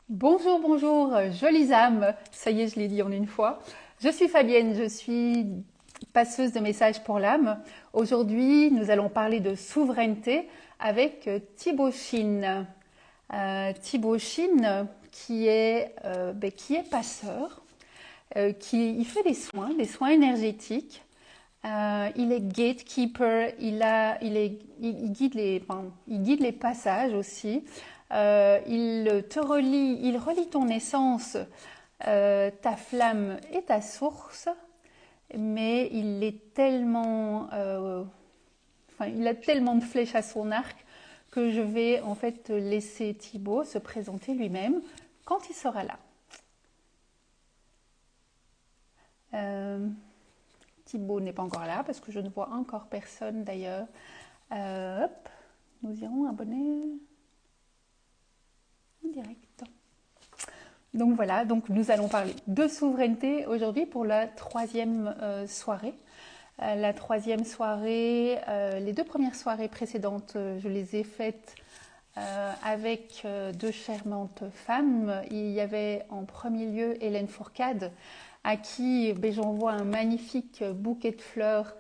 Bonjour, bonjour, jolies âmes. Ça y est, je l'ai dit en une fois. Je suis Fabienne, je suis passeuse de messages pour l'âme. Aujourd'hui, nous allons parler de souveraineté avec Thibaut Chine. Thibaut Chine, qui est passeur, il fait des soins énergétiques. Il est gatekeeper, il guide il guide les passages aussi. Il relie ton essence, ta flamme et ta source, mais il a tellement de flèches à son arc que je vais en fait laisser Thibaut se présenter lui-même quand il sera là. Euh, Thibaut n'est pas encore là parce que je ne vois encore personne d'ailleurs. Hop, nous irons abonner en direct. Donc voilà, donc nous allons parler de souveraineté aujourd'hui pour la troisième soirée. La troisième soirée, les deux premières soirées précédentes, je les ai faites avec deux charmantes femmes. Il y avait en premier lieu Hélène Fourcade, à qui j'envoie un magnifique bouquet de fleurs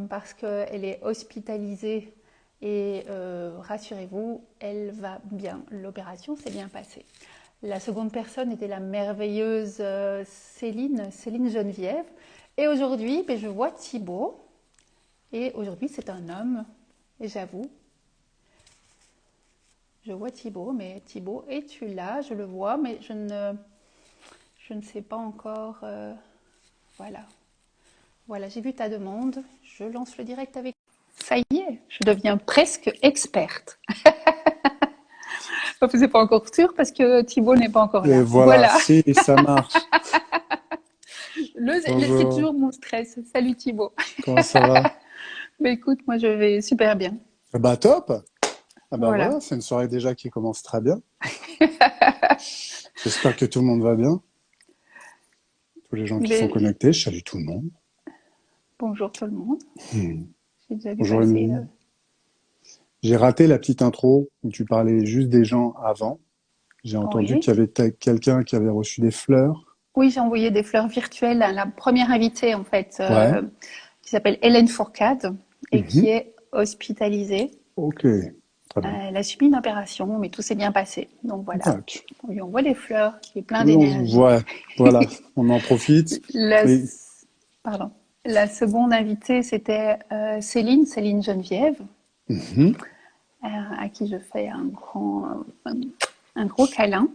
parce qu'elle est hospitalisée et rassurez-vous, elle va bien. L'opération s'est bien passée. La seconde personne était la merveilleuse Céline Geneviève. Et aujourd'hui, je vois Thibaut. Et aujourd'hui, c'est un homme. Et j'avoue, je vois Thibaut, mais Thibaut, es-tu là? Je le vois, mais je ne sais pas encore. Voilà. Voilà, j'ai vu ta demande. Je lance le direct avec. Ça y est, je deviens presque experte. C'est pas encore sûr parce que Thibaut n'est pas encore Et là. voilà, Voilà. si ça marche. C'est Bonjour, toujours mon stress. Salut Thibaut. comment ça va? Mais écoute, moi je vais super bien. Ah bah top! Ah bah Voilà. voilà, c'est une soirée déjà qui commence très bien. J'espère que tout le monde va bien. Tous les gens qui sont Mais connectés, je salue tout le monde. bonjour tout le monde. Hmm. J'ai déjà vu Bonjour passer. Émilie. J'ai raté la petite intro où tu parlais juste des gens avant. J'ai entendu Oui. qu'il y avait quelqu'un qui avait reçu des fleurs. Oui, j'ai envoyé des fleurs virtuelles à la première invitée en fait, Ouais. qui s'appelle Hélène Fourcade et qui Mhm. est hospitalisée. Ok, très bien. Elle a subi une opération, mais tout s'est bien passé. Donc voilà, Tac. on lui envoie des fleurs, qui est plein Oui, d'énergie. ouais, voilà, on en profite. La, Et pardon. La seconde invitée, c'était Céline Geneviève, mhm. à qui je fais un gros câlin.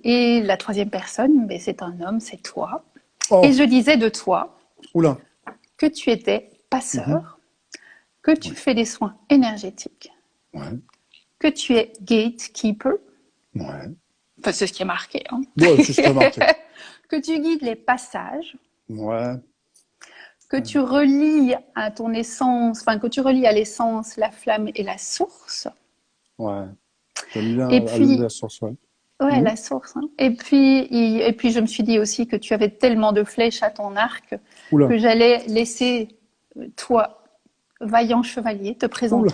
Et la troisième personne, c'est un homme, c'est toi. Et Oh, je disais de toi oula. que tu étais Mhm. passeur, que tu Oui, fais des soins énergétiques, ouais, que tu es gatekeeper, ouais. enfin c'est ce qui est marqué, hein. Ouais, c'est ce qui a marqué. Que tu guides les passages, Ouais, que tu relis à ton essence, enfin que tu relis à l'essence la flamme et la source. ouais. J'aime bien Et la puis, source, ouais. ouais, Mhm. la source, hein. Et puis je me suis dit aussi que tu avais tellement de flèches à ton arc Oula, que j'allais laisser toi, vaillant chevalier, oula.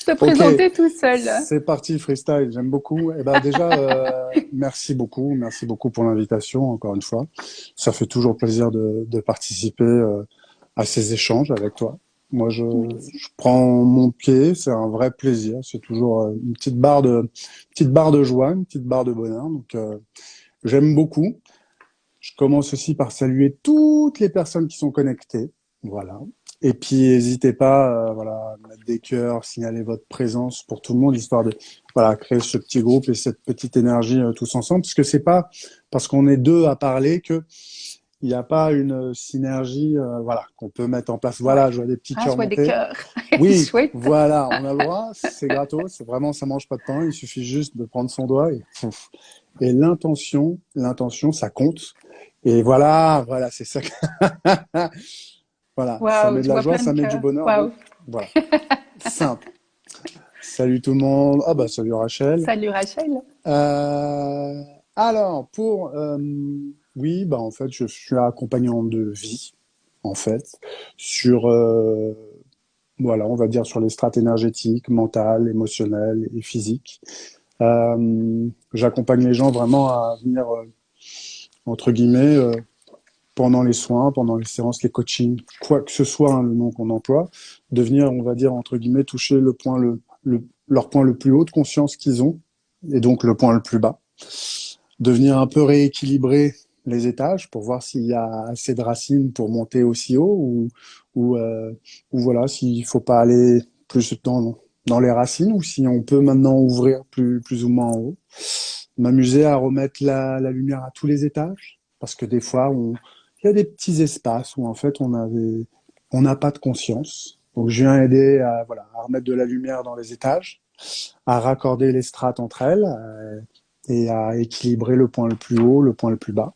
te Ok, présenter tout seul. c'est parti, freestyle. J'aime beaucoup. Eh ben déjà, merci beaucoup pour l'invitation, encore une fois. Ça fait toujours plaisir de participer à ces échanges avec toi. Moi, Merci. je prends mon pied, c'est un vrai plaisir. C'est toujours petite barre de joie, une petite barre de bonheur. Donc, j'aime beaucoup. Je commence aussi par saluer toutes les personnes qui sont connectées. Voilà. Et puis, n'hésitez pas, voilà, à mettre des cœurs, signaler votre présence pour tout le monde, histoire de, voilà, créer ce petit groupe et cette petite énergie tous ensemble. Parce que c'est pas parce qu'on est deux à parler que il n'y a pas une synergie, voilà, qu'on peut mettre en place. Ouais. Voilà, je vois des petits Ah, je cœurs vois des monter. cœurs. Oui, Chouette. voilà, on a le droit, c'est gratos, c'est vraiment, ça mange pas de pain. Il suffit juste de prendre son doigt et pouf. Et l'intention, ça compte. Et voilà, voilà, c'est ça. Voilà, ça Waouh, met de je la vois joie, plein de ça met du cœurs. bonheur. Donc, Waouh. voilà, simple. Salut tout le monde. Ah bah, salut Rachel. Salut Rachel. Euh, alors, oui, bah, en fait, je suis accompagnant de vie, en fait, sur voilà, on va dire sur les strates énergétiques, mentales, émotionnelles et physiques. J'accompagne les gens vraiment à venir, entre guillemets, pendant les soins, pendant les séances, les coachings, quoi que ce soit, hein, le nom qu'on emploie, de venir, on va dire, entre guillemets, toucher le point leur point le plus haut de conscience qu'ils ont, et donc le point le plus bas. De venir un peu rééquilibrer les étages pour voir s'il y a assez de racines pour monter aussi haut ou, euh, ou voilà, s'il faut pas aller plus dans les racines ou si on peut maintenant ouvrir plus ou moins en haut. M'amuser à remettre la lumière à tous les étages parce que des fois, il y a des petits espaces où en fait on n'a pas de conscience. Donc je viens aider à, voilà, à remettre de la lumière dans les étages, à raccorder les strates entre elles et à équilibrer le point le plus haut, le point le plus bas.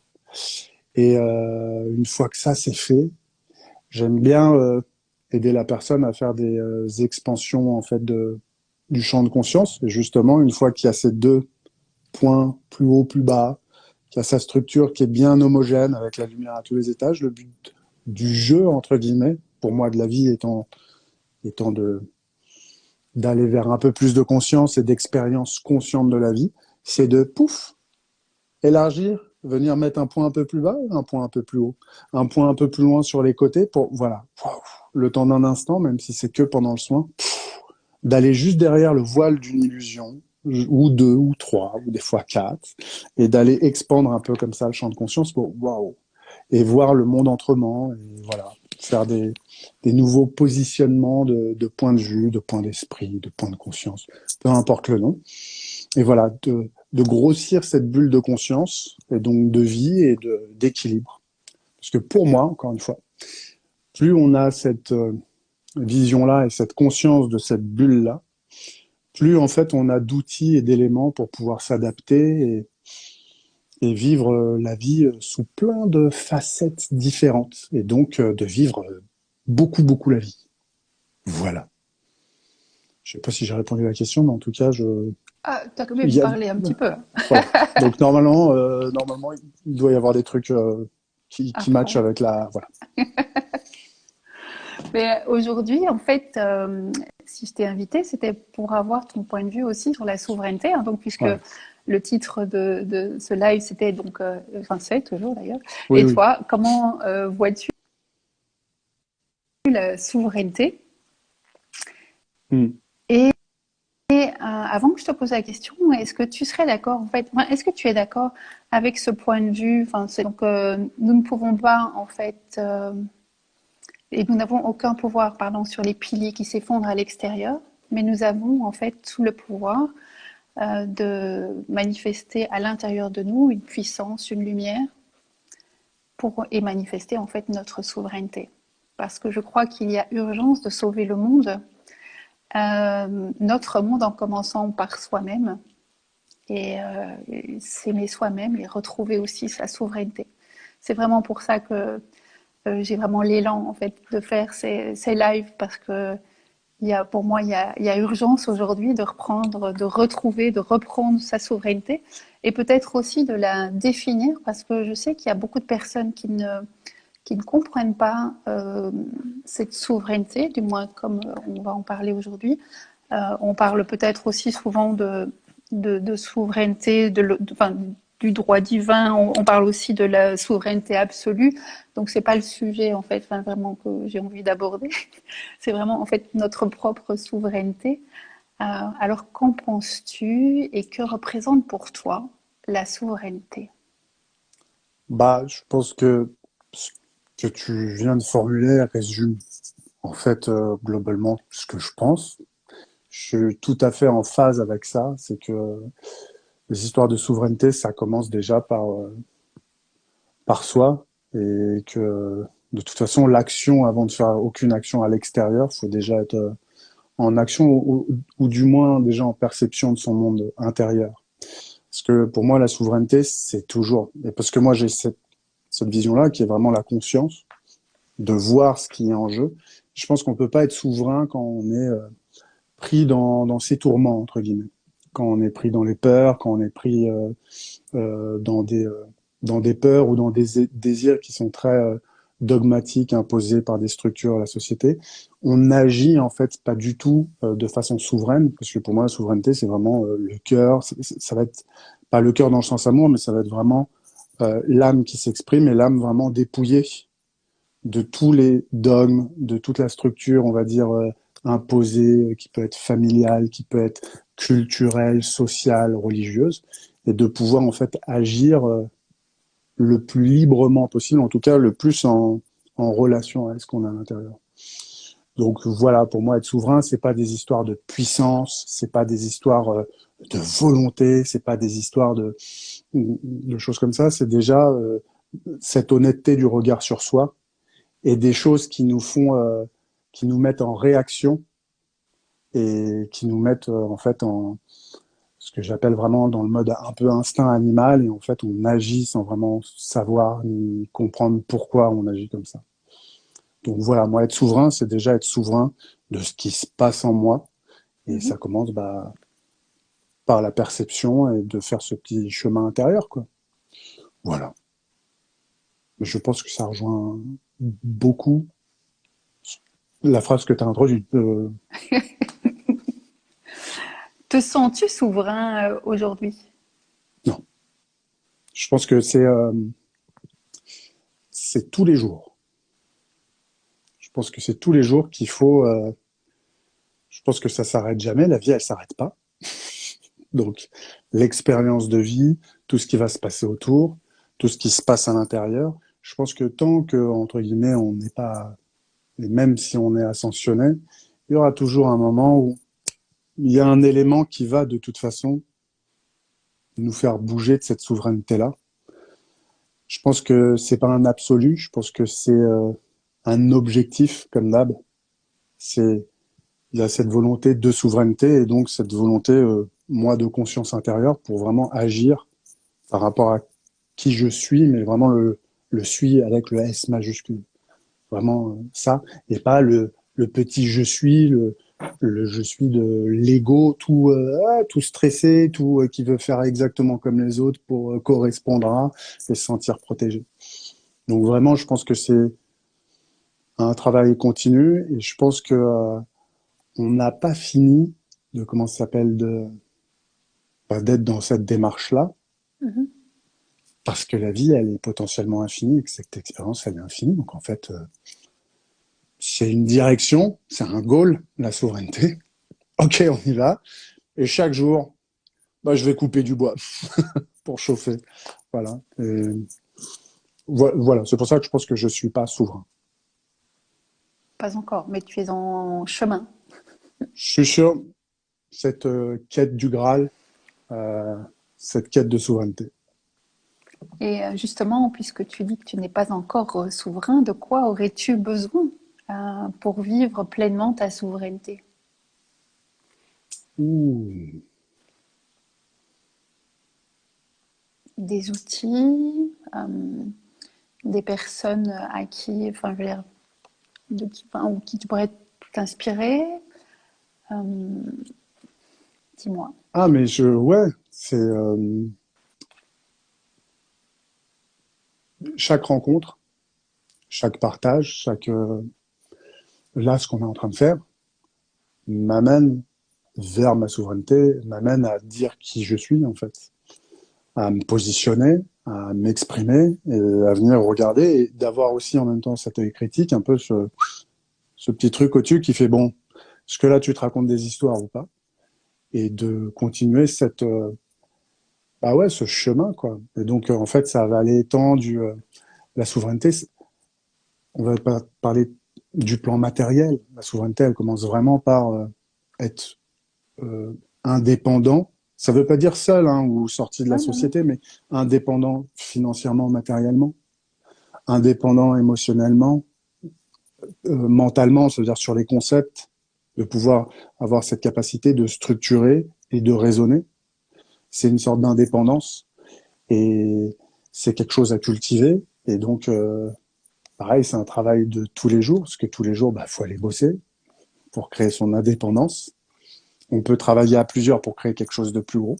Et une fois que ça c'est fait, j'aime bien aider la personne à faire des expansions en fait du champ de conscience. Et justement, une fois qu'il y a ces deux points plus haut, plus bas, qu'il y a sa structure qui est bien homogène avec la lumière à tous les étages, le but du jeu entre guillemets, pour moi de la vie étant d'aller vers un peu plus de conscience et d'expérience consciente de la vie, c'est de pouf élargir, venir mettre un point un peu plus bas, un point un peu plus haut, un point un peu plus loin sur les côtés pour, voilà, le temps d'un instant, même si c'est que pendant le soin, d'aller juste derrière le voile d'une illusion, ou deux, ou trois, ou des fois quatre, et d'aller expandre un peu comme ça le champ de conscience pour, waouh, et voir le monde autrement, et voilà, faire des nouveaux positionnements de points de vue, de points d'esprit, de points de conscience, peu importe le nom. Et voilà, de grossir cette bulle de conscience, et donc de vie et d'équilibre. Parce que pour moi, encore une fois, plus on a cette vision-là et cette conscience de cette bulle-là, plus en fait on a d'outils et d'éléments pour pouvoir s'adapter et vivre la vie sous plein de facettes différentes. Et donc de vivre beaucoup la vie. Voilà. Je sais pas si j'ai répondu à la question, mais en tout cas, Ah, tu as quand il même y a, parlé un petit peu voilà. Donc normalement, il doit y avoir des trucs à qui matchent fond. avec la, voilà. Mais aujourd'hui, en fait, si je t'ai invité, c'était pour avoir ton point de vue aussi sur la souveraineté. Hein, donc, puisque Ouais. le titre de ce live, c'était donc, enfin, c'est toujours d'ailleurs. Oui, Et oui. toi, comment vois-tu la souveraineté? Hmm. Et avant que je te pose la question, est-ce que tu serais d'accord, en fait, enfin, est-ce que tu es d'accord avec ce point de vue? Enfin, c'est donc, nous ne pouvons pas, en fait, et nous n'avons aucun pouvoir, pardon, sur les piliers qui s'effondrent à l'extérieur, mais nous avons, en fait, tout le pouvoir de manifester à l'intérieur de nous une puissance, une lumière, et manifester, en fait, notre souveraineté. Parce que je crois qu'il y a urgence de sauver le monde, notre monde en commençant par soi-même, et s'aimer soi-même et retrouver aussi sa souveraineté. C'est vraiment pour ça que j'ai vraiment l'élan en fait de faire ces lives parce que pour moi il y a urgence aujourd'hui de reprendre, de retrouver, de reprendre sa souveraineté et peut-être aussi de la définir parce que je sais qu'il y a beaucoup de personnes qui ne comprennent pas cette souveraineté, du moins comme on va en parler aujourd'hui. On parle peut-être aussi souvent de souveraineté, enfin, du droit divin. On parle aussi de la souveraineté absolue. Donc c'est pas le sujet en fait, enfin, vraiment que j'ai envie d'aborder. C'est vraiment en fait notre propre souveraineté. Alors qu'en penses-tu et que représente pour toi la souveraineté? Bah, je pense que ce que tu viens de formuler résume en fait globalement ce que je pense. Je suis tout à fait en phase avec ça. C'est que les histoires de souveraineté, ça commence déjà par soi et que de toute façon, l'action, avant de faire aucune action à l'extérieur, faut déjà être en action ou du moins déjà en perception de son monde intérieur. Parce que pour moi, la souveraineté, c'est toujours, et parce que moi j'ai cette vision-là qui est vraiment la conscience de voir ce qui est en jeu. Je pense qu'on peut pas être souverain quand on est pris dans ses tourments entre guillemets, quand on est pris dans les peurs, quand on est pris dans des peurs ou dans des désirs qui sont très dogmatique imposée par des structures de la société. On n'agit en fait pas du tout de façon souveraine, parce que pour moi la souveraineté c'est vraiment le cœur, ça va être pas le cœur dans le sens amour, mais ça va être vraiment l'âme qui s'exprime et l'âme vraiment dépouillée de tous les dogmes, de toute la structure, on va dire, imposée, qui peut être familiale, qui peut être culturelle, sociale, religieuse, et de pouvoir en fait agir le plus librement possible, en tout cas le plus en relation avec ce qu'on a à l'intérieur. Donc voilà, pour moi, être souverain, c'est pas des histoires de puissance, c'est pas des histoires de volonté, c'est pas des histoires de choses comme ça, c'est déjà cette honnêteté du regard sur soi et des choses qui nous font, qui nous mettent en réaction et qui nous mettent en fait en ce que j'appelle vraiment dans le mode un peu instinct animal et en fait on agit sans vraiment savoir ni comprendre pourquoi on agit comme ça. Donc voilà, moi être souverain, c'est déjà être souverain de ce qui se passe en moi et Mhm. ça commence par la perception et de faire ce petit chemin intérieur quoi. Voilà. Je pense que ça rejoint beaucoup la phrase que tu as introduite. Te sens-tu souverain aujourd'hui? Non, je pense que c'est tous les jours. Je pense que c'est tous les jours qu'il faut. Je pense que ça s'arrête jamais. La vie, elle s'arrête pas. Donc, l'expérience de vie, tout ce qui va se passer autour, tout ce qui se passe à l'intérieur. Je pense que tant que entre guillemets, on n'est pas, et même si on est ascensionné, il y aura toujours un moment où il y a un élément qui va de toute façon nous faire bouger de cette souveraineté-là. Je pense que c'est pas un absolu. Je pense que c'est un objectif comme d'hab. C'est il y a cette volonté de souveraineté et donc cette volonté, moi, de conscience intérieure pour vraiment agir par rapport à qui je suis, mais vraiment le suis avec le S majuscule. Vraiment ça, et pas le petit je suis, le je suis de l'ego tout stressé, tout qui veut faire exactement comme les autres pour correspondre à et se sentir protégé. Donc vraiment, je pense que c'est un travail continu et je pense que on n'a pas fini de comment ça s'appelle d'être dans cette démarche-là Mhm. parce que la vie elle est potentiellement infinie et que cette expérience elle est infinie. Donc en fait, c'est une direction, c'est un goal, la souveraineté. Ok, on y va. Et chaque jour, bah, je vais couper du bois pour chauffer. Voilà. Et voilà, c'est pour ça que je pense que je suis pas souverain. Pas encore, mais tu es en chemin. Je suis sûr cette quête du Graal, euh, cette quête de souveraineté. Et justement, puisque tu dis que tu n'es pas encore souverain, de quoi aurais-tu besoin pour vivre pleinement ta souveraineté? Ouh. Des outils, des personnes à qui, enfin, je veux dire, ou qui tu pourrais t'inspirer? Euh, Dis-moi. Ah, mais ouais, c'est chaque rencontre, chaque partage, là, ce qu'on est en train de faire m'amène vers ma souveraineté, m'amène à dire qui je suis, en fait, à me positionner, à m'exprimer, et à venir regarder et d'avoir aussi en même temps cet œil critique, un peu ce petit truc au-dessus qui fait bon, est-ce que là tu te racontes des histoires ou pas? Et de continuer bah ouais, ce chemin, quoi. Et donc, en fait, ça va aller tant la souveraineté, on va pas parler du plan matériel. La souveraineté, elle commence vraiment par être indépendant. Ça veut pas dire seul hein, ou sorti de la Ouais, non, non. société, mais indépendant financièrement, matériellement, indépendant émotionnellement, mentalement, c'est-à-dire sur les concepts, de pouvoir avoir cette capacité de structurer et de raisonner. C'est une sorte d'indépendance et c'est quelque chose à cultiver. Et donc, pareil, c'est un travail de tous les jours, parce que tous les jours, bah, faut aller bosser pour créer son indépendance. On peut travailler à plusieurs pour créer quelque chose de plus gros.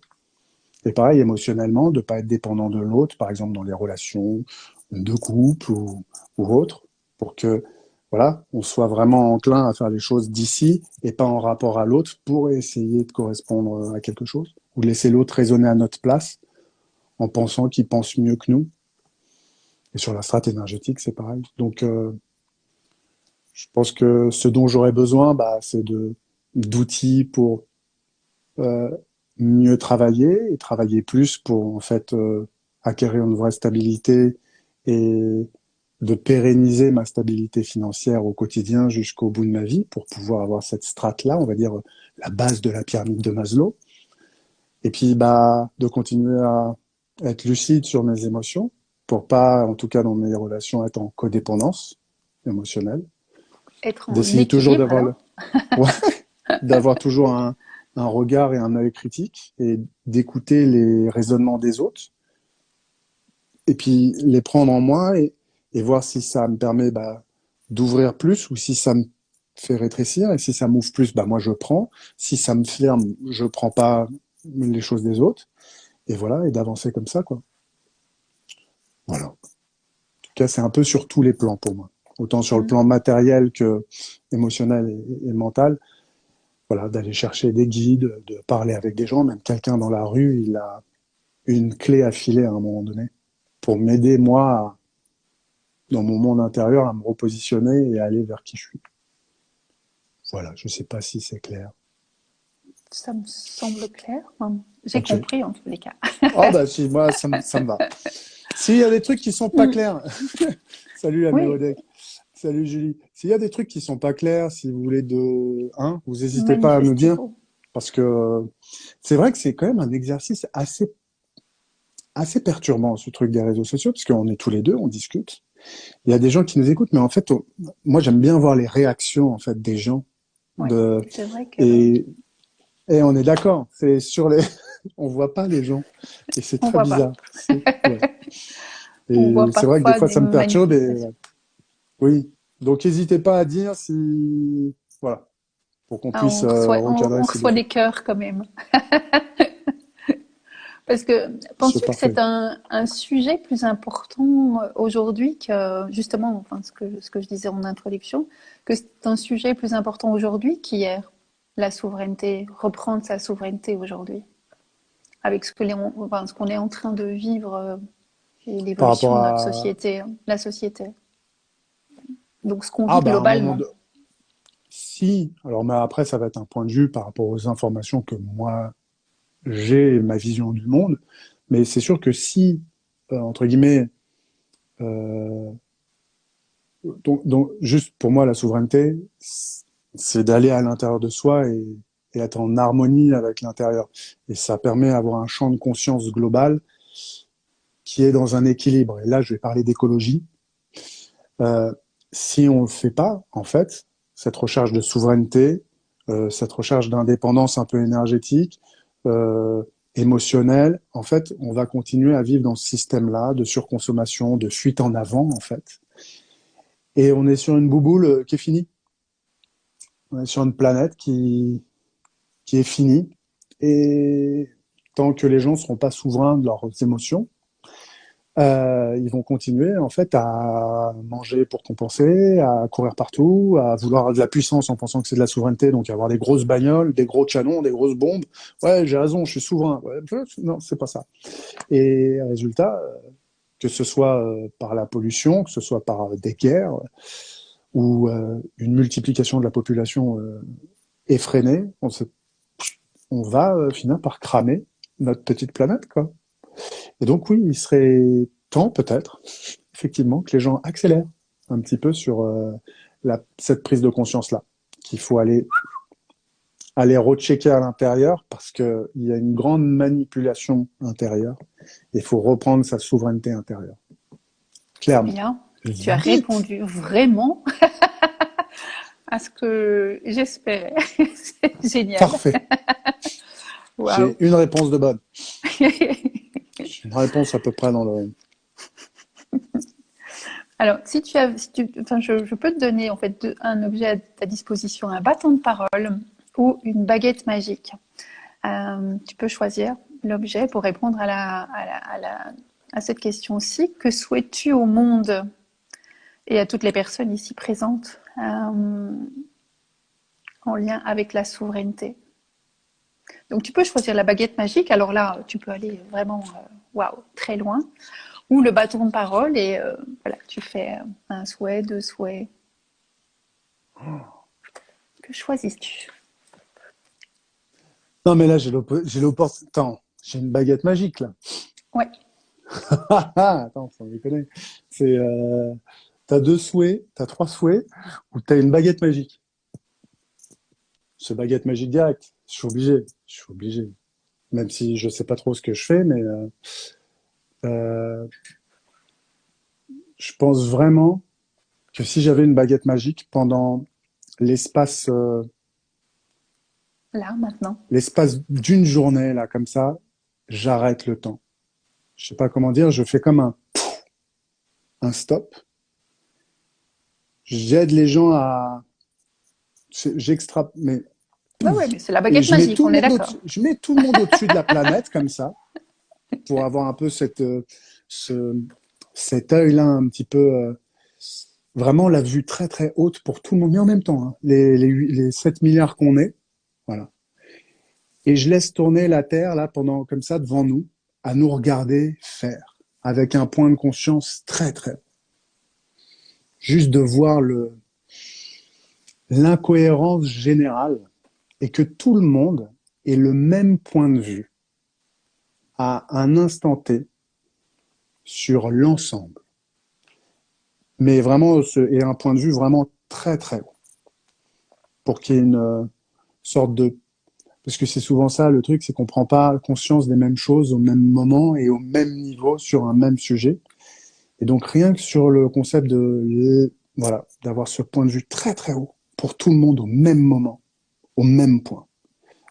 Et pareil, émotionnellement, de pas être dépendant de l'autre, par exemple dans les relations de couple ou autres. pour que voilà, on soit vraiment enclin à faire les choses d'ici et pas en rapport à l'autre pour essayer de correspondre à quelque chose ou laisser l'autre raisonner à notre place en pensant qu'il pense mieux que nous. Et sur la strate énergétique, c'est pareil. Donc, je pense que ce dont j'aurais besoin, bah, c'est d'outils pour euh, mieux travailler et travailler plus pour en fait acquérir une vraie stabilité et de pérenniser ma stabilité financière au quotidien jusqu'au bout de ma vie pour pouvoir avoir cette strate-là, on va dire la base de la pyramide de Maslow. Et puis bah de continuer à être lucide sur mes émotions pour pas, en tout cas dans mes relations, être en codépendance émotionnelle. Être en D'essayer toujours équilibre d'avoir alors. ouais, d'avoir toujours un regard et un œil critique et d'écouter les raisonnements des autres et puis les prendre en moi et voir si ça me permet bah, d'ouvrir plus ou si ça me fait rétrécir et si ça m'ouvre plus, bah moi je prends. Si ça me ferme, je prends pas les choses des autres et voilà et d'avancer comme ça quoi. Voilà. En tout cas, c'est un peu sur tous les plans pour moi. Autant sur le Mm. plan matériel que émotionnel et mental. Voilà, d'aller chercher des guides, de parler avec des gens, même quelqu'un dans la rue, il a une clé à filer à un moment donné pour m'aider moi dans mon monde intérieur à me repositionner et à aller vers qui je suis. Voilà, je sais pas si c'est clair. Ça me semble clair. Enfin, j'ai Ok. compris en tous les cas. Ah bah si, moi ça me va. S'il y a des trucs qui sont pas Mm. clairs, salut Oui, Améodec, salut Julie. S'il y a des trucs qui sont pas clairs, si vous voulez vous n'hésitez pas à nous dire manifestez-vous. parce que c'est vrai que c'est quand même un exercice assez perturbant ce truc des réseaux sociaux parce qu'on est tous les deux, on discute. Il y a des gens qui nous écoutent, mais en fait, moi j'aime bien voir les réactions en fait des gens Oui, de c'est vrai que et et on est d'accord, c'est sur les on voit pas les gens et c'est on très voit pas. bizarre. Ouais. On Et voit c'est vrai que des parfois fois des ça me perturbe et manifestations. oui. Donc n'hésitez pas à dire si voilà pour qu'on Ah, puisse recadrer on si reçoit besoin. des cœurs quand même. Parce que C'est penses-tu que c'est parfait. un sujet plus important aujourd'hui que justement, enfin ce que je disais en introduction, que c'est un sujet plus important aujourd'hui qu'hier, la souveraineté, reprendre sa souveraineté aujourd'hui, avec enfin, ce qu'on est en train de vivre et Par l'évolution rapport de notre à société, hein, la société. Donc ce qu'on ah vit bah à un moment globalement. de si alors mais après ça va être un point de vue par rapport aux informations que moi j'ai ma vision du monde, mais c'est sûr que si entre guillemets euh, donc juste pour moi la souveraineté c'est d'aller à l'intérieur de soi et être en harmonie avec l'intérieur et ça permet d'avoir un champ de conscience global qui est dans un équilibre et là je vais parler d'écologie. Euh, si on le fait pas en fait cette recherche de souveraineté, cette recherche d'indépendance un peu énergétique, euh, émotionnelle, en fait, on va continuer à vivre dans ce système-là de surconsommation, de fuite en avant, en fait. Et on est sur une bouboule qui est finie. On est sur une planète qui est finie. Et tant que les gens ne seront pas souverains de leurs émotions, ils vont continuer en fait à manger pour compenser, à courir partout, à vouloir de la puissance en pensant que c'est de la souveraineté, donc avoir des grosses bagnoles, des gros canons, des grosses bombes. Ouais, j'ai raison, je suis souverain. Ouais, non, c'est pas ça. Et résultat, que ce soit par la pollution, que ce soit par des guerres ou une multiplication de la population effrénée, on va finir par cramer notre petite planète, quoi. Et donc oui, il serait temps peut-être, effectivement, que les gens accélèrent un petit peu sur cette prise de conscience-là, qu'il faut aller rechecker à l'intérieur parce qu'il y a une grande manipulation intérieure et il faut reprendre sa souveraineté intérieure. C'est Clairement. bien. Tu as Vite. répondu vraiment à ce que j'espérais. C'est génial. Parfait. Waouh. J'ai une réponse de bonne. J'ai une réponse à peu près dans le... Alors, enfin, je peux te donner en fait un objet à ta disposition, un bâton de parole ou une baguette magique. Tu peux choisir l'objet pour répondre à cette question-ci. Que souhaites-tu au monde et à toutes les personnes ici présentes en lien avec la souveraineté. Donc tu peux choisir la baguette magique, alors là tu peux aller vraiment waouh, très loin, ou le bâton de parole et voilà, tu fais un souhait, deux souhaits. Que choisis-tu? Non, mais là, j'ai l'opportunité. Attends, j'ai une baguette magique, là. Ouais, Attends, sans déconner. C'est, t'as deux souhaits, t'as trois souhaits, ou t'as une baguette magique. C'est baguette magique direct. Je suis obligé. Je suis obligé. Même si je sais pas trop ce que je fais, mais euh, je pense vraiment que si j'avais une baguette magique pendant l'espace là, maintenant. l'espace d'une journée, là, comme ça, j'arrête le temps. Je sais pas comment dire, je fais comme un stop. J'aide les gens à, j'extra, mais Ouais, ouais, mais c'est la et baguette magique, on est d'accord. je mets tout le monde au-dessus de la planète comme ça pour avoir un peu ce, cet œil-là un petit peu vraiment la vue très très haute pour tout le monde, mais en même temps, hein, les 7 milliards qu'on est, voilà. Et je laisse tourner la Terre là pendant comme ça devant nous, à nous regarder faire, avec un point de conscience très très haut. Juste de voir l'incohérence générale et que tout le monde ait le même point de vue à un instant T sur l'ensemble. Mais vraiment, et un point de vue vraiment très très haut. Pour qu'il y ait une sorte de... Parce que c'est souvent ça, le truc, c'est qu'on prend pas conscience des mêmes choses au même moment et au même niveau sur un même sujet. Et donc rien que sur le concept de... Voilà, d'avoir ce point de vue très très haut pour tout le monde au même moment, au même point.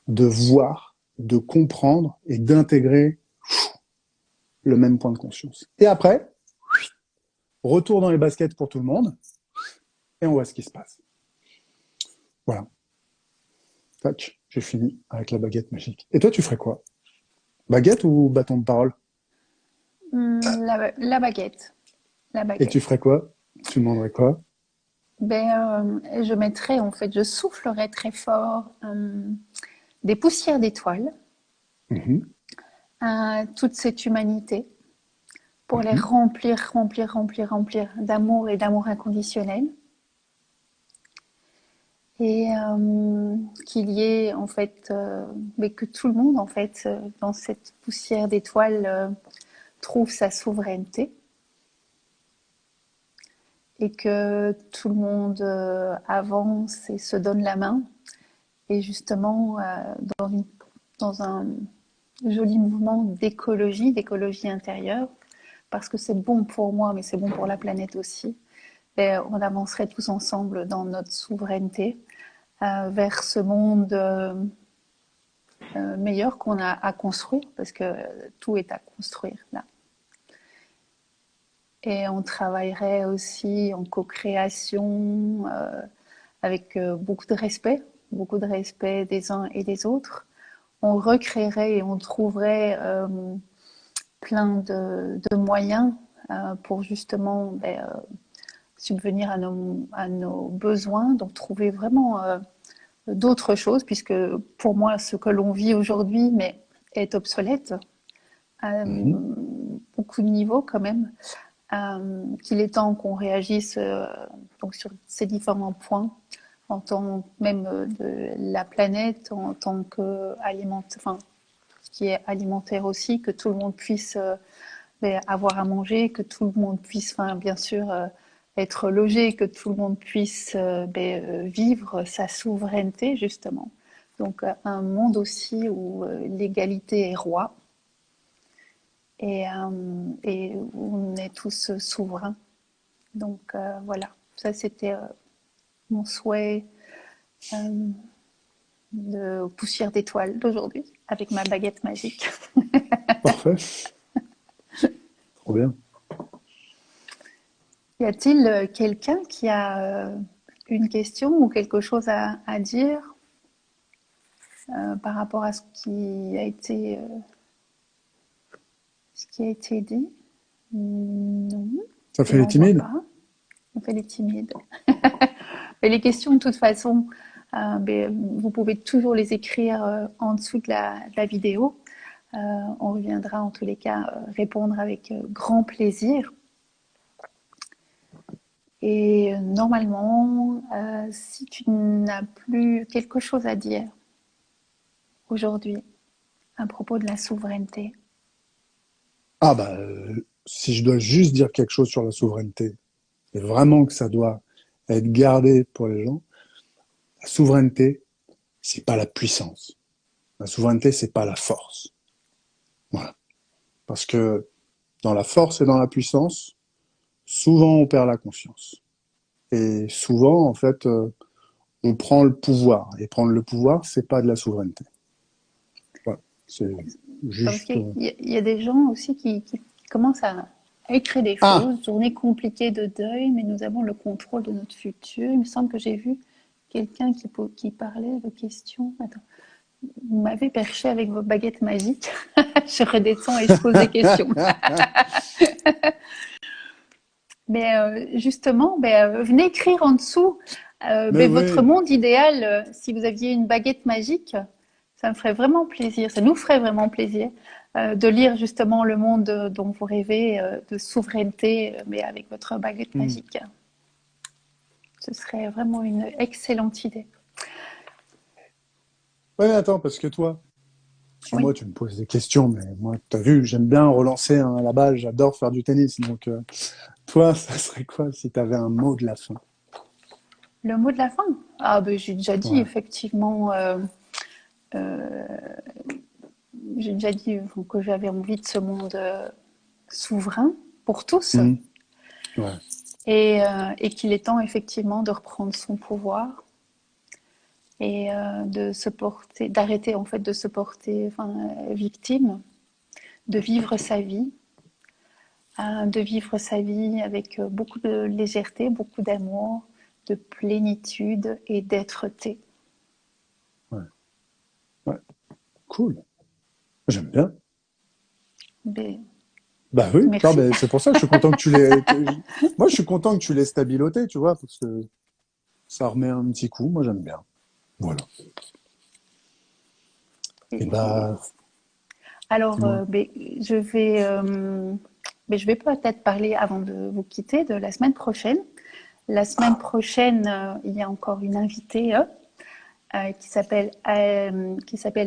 De voir, de comprendre et d'intégrer le même point de conscience. Et après, retour dans les baskets pour tout le monde et on voit ce qui se passe. Voilà. Tac, j'ai fini avec la baguette magique. Et toi, tu ferais quoi? Baguette ou bâton de parole? La baguette. La Et tu baguette. ferais quoi? Tu demanderais quoi? Je mettrais, en fait, je soufflerais très fort des poussières d'étoiles Mhm, à toute cette humanité pour les mhm, remplir, remplir, remplir, remplir d'amour et d'amour inconditionnel. Et qu'il y ait, en fait, mais que tout le monde, en fait, dans cette poussière d'étoiles, trouve sa souveraineté et que tout le monde avance et se donne la main. Et justement, dans un joli mouvement d'écologie intérieure, parce que c'est bon pour moi, mais c'est bon pour la planète aussi. Et on avancerait tous ensemble dans notre souveraineté vers ce monde meilleur qu'on a à construire, parce que tout est à construire là. Et on travaillerait aussi en co-création avec beaucoup de respect des uns et des autres. On recréerait et on trouverait plein de moyens pour justement subvenir à nos besoins, donc trouver vraiment d'autres choses, puisque pour moi, ce que l'on vit aujourd'hui mais est obsolète à mhm, beaucoup de niveaux quand même, qu'il est temps qu'on réagisse donc sur ces différents points en tant même de la planète, en tant qu'alimentaire, enfin, ce qui est alimentaire aussi, que tout le monde puisse avoir à manger, que tout le monde puisse, enfin, bien sûr, être logé, que tout le monde puisse vivre sa souveraineté, justement. Donc, un monde aussi où l'égalité est roi et où on est tous souverains. Donc, voilà, ça c'était mon souhait euh, de poussière d'étoiles d'aujourd'hui avec ma baguette magique. parfait. Trop bien. Y a-t-il quelqu'un qui a une question ou quelque chose à dire par rapport à ce qui a été dit? Non, Ça je fait les n'en vois timides? pas. On fait les timides. Mais les questions, de toute façon, vous pouvez toujours les écrire en dessous de la vidéo. On reviendra en tous les cas répondre avec grand plaisir. Et normalement, si tu n'as plus quelque chose à dire aujourd'hui à propos de la souveraineté. Ah bah, si je dois juste dire quelque chose sur la souveraineté, et vraiment que ça doit être gardé pour les gens, la souveraineté, c'est pas la puissance. La souveraineté, c'est pas la force. Voilà. Parce que dans la force et dans la puissance, souvent on perd la confiance. Et souvent, en fait, on prend le pouvoir. Et prendre le pouvoir, c'est pas de la souveraineté. Voilà. C'est Parce juste. qu'il y a des gens aussi qui commencent à écrire des Ah! choses, journée compliquée de deuil, mais nous avons le contrôle de notre futur. Il me semble que j'ai vu quelqu'un qui parlait de questions. Attends, vous m'avez perché avec vos baguettes magiques. Je redescends et je pose des questions. Mais justement, venez écrire en dessous Mais votre oui. monde idéal. Si vous aviez une baguette magique, ça me ferait vraiment plaisir, ça nous ferait vraiment plaisir de lire justement le monde dont vous rêvez de souveraineté, mais avec votre baguette Hmm. magique. Ce serait vraiment une excellente idée. Ouais, mais attends, parce que toi, Oui. moi, tu me poses des questions, mais moi, t'as vu, j'aime bien relancer hein, la balle, j'adore faire du tennis. Donc, toi, ça serait quoi si t'avais un mot de la fin? Le mot de la fin? Ah ben j'ai déjà dit Ouais. effectivement. Euh, j'ai déjà dit que j'avais envie de ce monde souverain pour tous. Hmm. Ouais. Et qu'il est temps effectivement de reprendre son pouvoir et de se porter, d'arrêter en fait de se porter victime, de vivre sa vie, de vivre sa vie avec beaucoup de légèreté, beaucoup d'amour, de plénitude et d'être-té. Ouais. Ouais. Cool. J'aime bien. Mais, Bah oui, non, merci. mais c'est pour ça que je suis content que tu l'aies. Moi, je suis content que tu l'aies stabiloté, tu vois, parce que ça remet un petit coup. Moi, j'aime bien. Voilà. Et bah, Alors, dis-moi. je vais peut-être parler avant de vous quitter de la semaine prochaine. La semaine prochaine, il y a encore une invitée qui s'appelle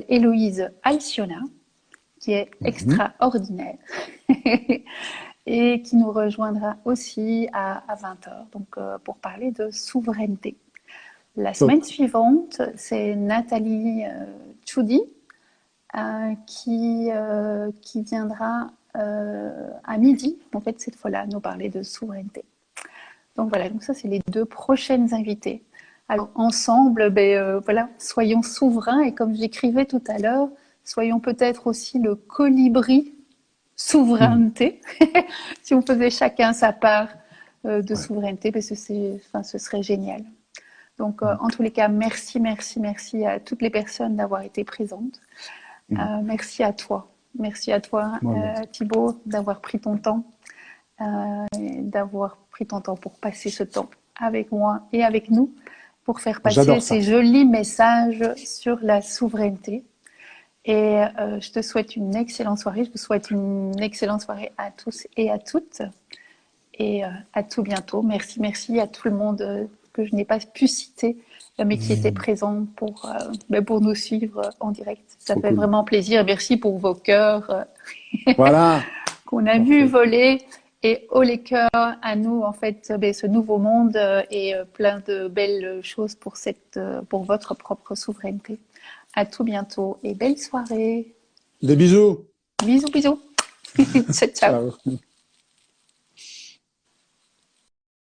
Héloïse Alciona, qui est Mhm. extraordinaire et qui nous rejoindra aussi à 20h donc, pour parler de souveraineté. La Top. semaine suivante, c'est Nathalie Tchoudi qui viendra à midi, en fait, cette fois-là, nous parler de souveraineté. Donc voilà, donc ça, c'est les deux prochaines invités. Alors ensemble, voilà, soyons souverains et comme j'écrivais tout à l'heure, soyons peut-être aussi le colibri Hmm. souveraineté. Si on faisait chacun sa part de Ouais. souveraineté, ce serait génial. Donc Hmm. en tous les cas, merci, merci, merci à toutes les personnes d'avoir été présentes. Hmm. Merci à toi, Ouais, bah, Thibaut, d'avoir pris ton temps, d'avoir pris ton temps pour passer ce temps avec moi et avec nous, pour faire passer j'adore ces ça. jolis messages sur la souveraineté. Et je te souhaite une excellente soirée. Je vous souhaite une excellente soirée à tous et à toutes. Et à tout bientôt. Merci, merci à tout le monde que je n'ai pas pu citer, mais qui était Hmm. présent pour nous suivre en direct. Ça Trop fait cool. vraiment plaisir. Merci pour vos cœurs Voilà. qu'on a vu Parfait. voler. Et haut les cœurs à nous, en fait, ce nouveau monde et plein de belles choses pour votre propre souveraineté. À tout bientôt et belle soirée. Des bisous. Bisous, bisous. Ciao, ciao. Ciao.